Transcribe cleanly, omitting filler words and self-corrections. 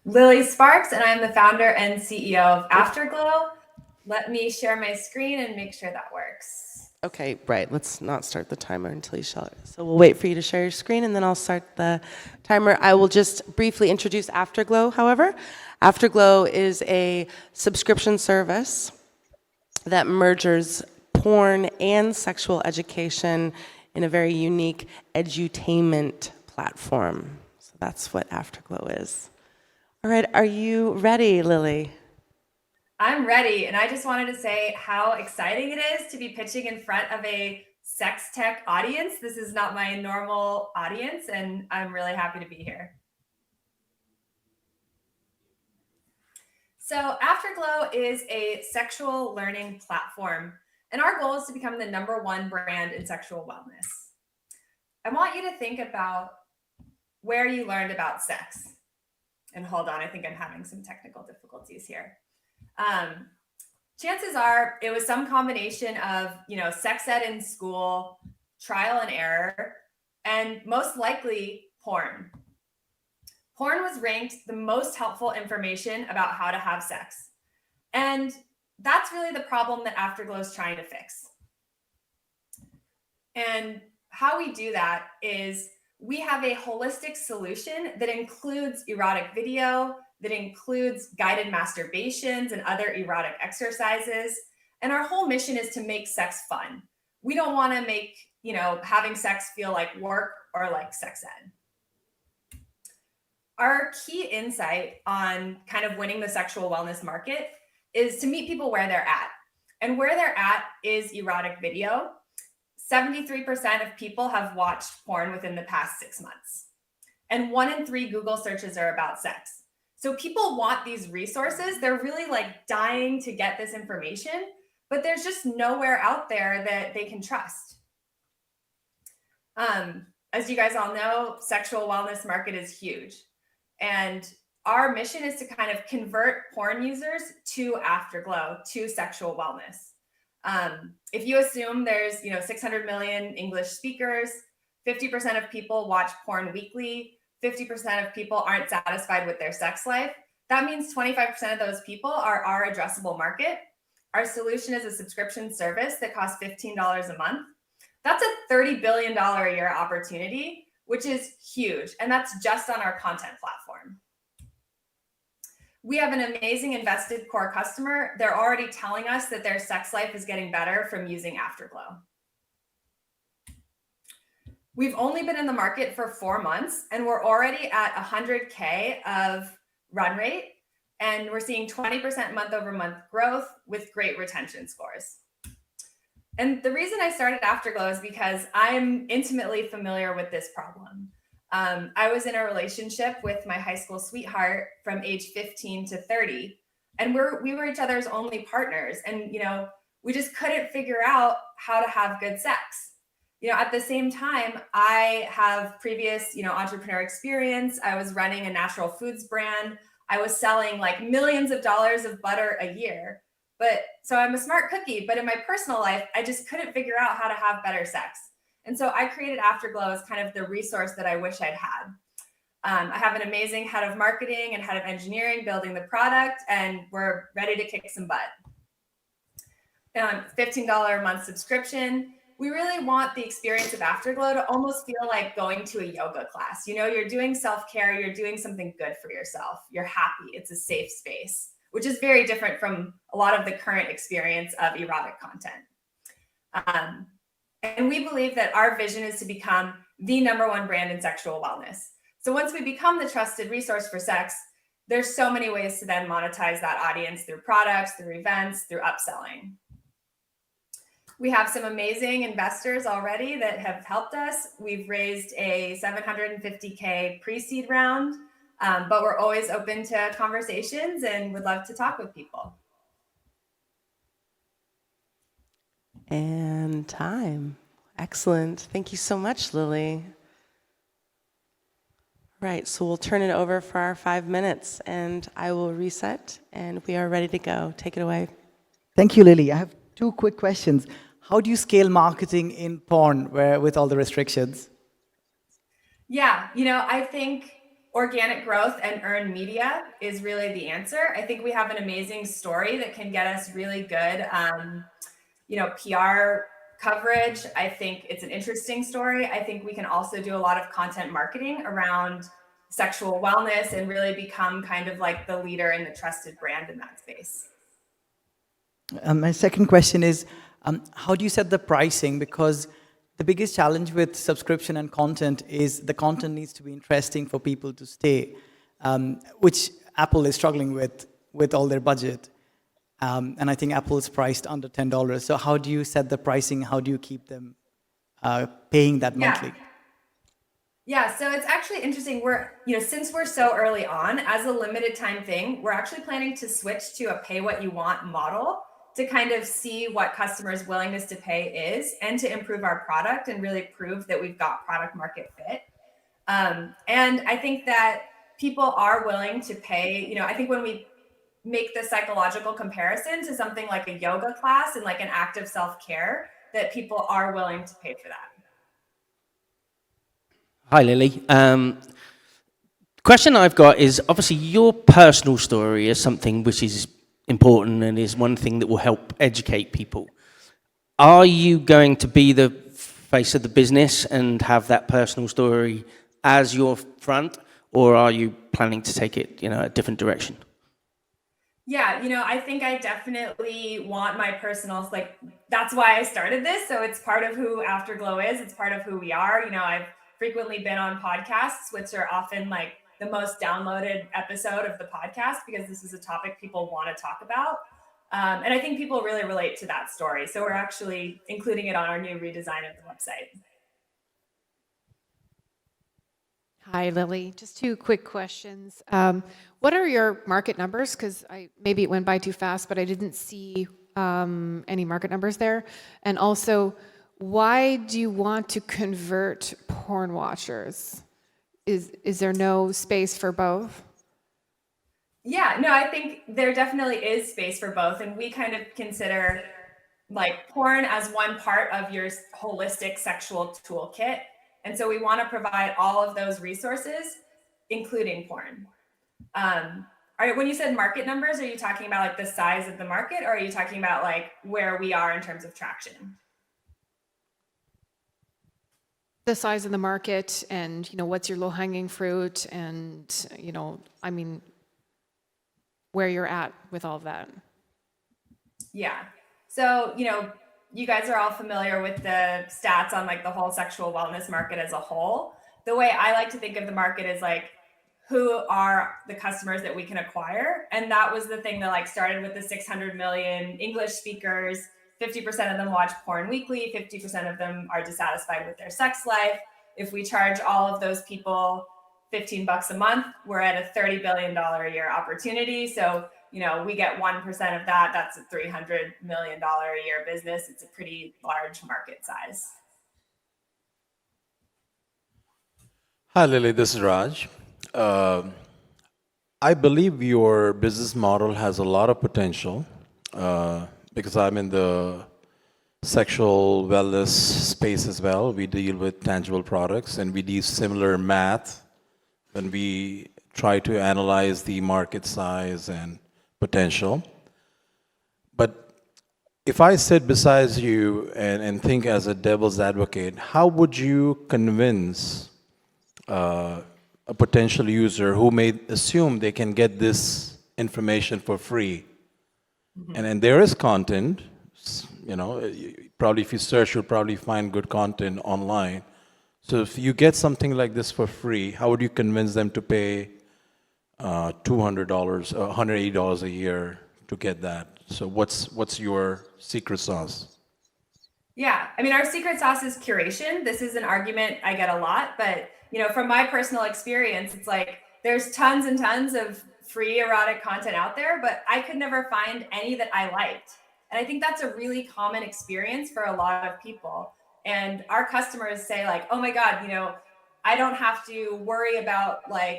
Lily Sparks, and I'm the founder and CEO of Afterglow. Let me share my screen and make sure that works. Okay, right. Let's not start the timer until you share it. So we'll wait for you to share your screen, and then I'll start the timer. I will just briefly introduce Afterglow, however. Afterglow is a subscription service that merges porn and sexual education in a very unique edutainment platform. So that's what Afterglow is. All right, are you ready, Lily? I'm ready, and I just wanted to say how exciting it is to be pitching in front of a sex tech audience. This is not my normal audience, and I'm really happy to be here. So Afterglow is a sexual learning platform, and our goal is to become the #1 brand in sexual wellness. I want you to think about where you learned about sex. And hold on, I think I'm having some technical difficulties here. Chances are it was some combination of, sex ed in school, trial and error, and most likely porn. Porn was ranked the most helpful information about how to have sex. And that's really the problem that Afterglow is trying to fix. And how we do that is we have a holistic solution that includes erotic video, that includes guided masturbations and other erotic exercises. And our whole mission is to make sex fun. We don't want to make, having sex feel like work or like sex ed. Our key insight on kind of winning the sexual wellness market is to meet people where they're at. And where they're at is erotic video. 73% of people have watched porn within the past 6 months. And 1 in 3 Google searches are about sex. So people want these resources. They're really dying to get this information, but there's just nowhere out there that they can trust. As you guys all know, sexual wellness market is huge. And our mission is to kind of convert porn users to Afterglow, to sexual wellness. If you assume there's 600 million English speakers, 50% of people watch porn weekly, 50% of people aren't satisfied with their sex life, that means 25% of those people are our addressable market. Our solution is a subscription service that costs $15 a month. That's a $30 billion a year opportunity, which is huge. And that's just on our content platform. We have an amazing invested core customer. They're already telling us that their sex life is getting better from using Afterglow. We've only been in the market for 4 months, and we're already at 100K of run rate, and we're seeing 20% month-over-month growth with great retention scores. And the reason I started Afterglow is because I'm intimately familiar with this problem. I was in a relationship with my high school sweetheart from age 15 to 30, and we were each other's only partners. And, we just couldn't figure out how to have good sex. At the same time, I have previous, entrepreneur experience. I was running a natural foods brand. I was selling millions of dollars of butter a year. So I'm a smart cookie, but in my personal life, I just couldn't figure out how to have better sex. And so I created Afterglow as kind of the resource that I wish I'd had. I have an amazing head of marketing and head of engineering building the product, and we're ready to kick some butt. $15 a month subscription. We really want the experience of Afterglow to almost feel like going to a yoga class. You're doing self-care, you're doing something good for yourself. You're happy, it's a safe space, which is very different from a lot of the current experience of erotic content. And we believe that our vision is to become the #1 brand in sexual wellness. So once we become the trusted resource for sex, there's so many ways to then monetize that audience through products, through events, through upselling. We have some amazing investors already that have helped us. We've raised a $750K pre-seed round, but we're always open to conversations and would love to talk with people. And time. Excellent. Thank you so much, Lily. Right, so we'll turn it over for our 5 minutes, and I will reset, and we are ready to go. Take it away. Thank you, Lily. I have 2 quick questions. How do you scale marketing in porn with all the restrictions? Yeah, I think organic growth and earned media is really the answer. I think we have an amazing story that can get us really good, PR coverage. I think it's an interesting story. I think we can also do a lot of content marketing around sexual wellness and really become kind of like the leader and the trusted brand in that space. My second question is, how do you set the pricing? Because the biggest challenge with subscription and content is the content needs to be interesting for people to stay, which Apple is struggling with all their budget. And I think Apple is priced under $10. So how do you set the pricing? How do you keep them paying that monthly? Yeah, so it's actually interesting. Since we're so early on, as a limited time thing, we're actually planning to switch to a pay what you want model to kind of see what customers' willingness to pay is and to improve our product and really prove that we've got product market fit. And I think that people are willing to pay. I think when we make the psychological comparison to something like a yoga class and like an active self-care, that people are willing to pay for that. Hi, Lily. Question I've got is, obviously your personal story is something which is important and is one thing that will help educate people. Are you going to be the face of the business and have that personal story as your front, or are you planning to take it, a different direction? Yeah, I think I definitely want my personal, that's why I started this. So it's part of who Afterglow is. It's part of who we are. I've frequently been on podcasts, which are often like the most downloaded episode of the podcast because this is a topic people want to talk about. And I think people really relate to that story. So we're actually including it on our new redesign of the website. Hi, Lily. Just two quick questions. What are your market numbers? Because maybe it went by too fast, but I didn't see any market numbers there. And also, why do you want to convert porn watchers? Is there no space for both? Yeah, no, I think there definitely is space for both. And we kind of consider like porn as one part of your holistic sexual toolkit. And so we want to provide all of those resources, including porn. When you said market numbers, are you talking about like the size of the market, or are you talking about like where we are in terms of traction? The size of the market, and what's your low-hanging fruit, and where you're at with all of that. Yeah. So, you guys are all familiar with the stats on like the whole sexual wellness market as a whole. The way I like to think of the market is like, who are the customers that we can acquire? And that was the thing that like started with the 600 million English speakers. 50% of them watch porn weekly. 50% of them are dissatisfied with their sex life. If we charge all of those people $15 a month, we're at a $30 billion a year opportunity. So, we get 1% of that. That's a $300 million a year business. It's a pretty large market size. Hi, Lily. This is Raj. I believe your business model has a lot of potential because I'm in the sexual wellness space as well. We deal with tangible products and we do similar math when we try to analyze the market size and potential. But if I sit beside you and think as a devil's advocate, how would you convince a potential user who may assume they can get this information for free? Mm-hmm. And there is content, probably if you search, you'll probably find good content online. So if you get something like this for free, how would you convince them to pay $200, $180 a year to get that? So what's your secret sauce? Yeah, our secret sauce is curation. This is an argument I get a lot, but from my personal experience, it's like there's tons and tons of free erotic content out there, but I could never find any that I liked. And I think that's a really common experience for a lot of people. And our customers say like, oh my God, I don't have to worry about like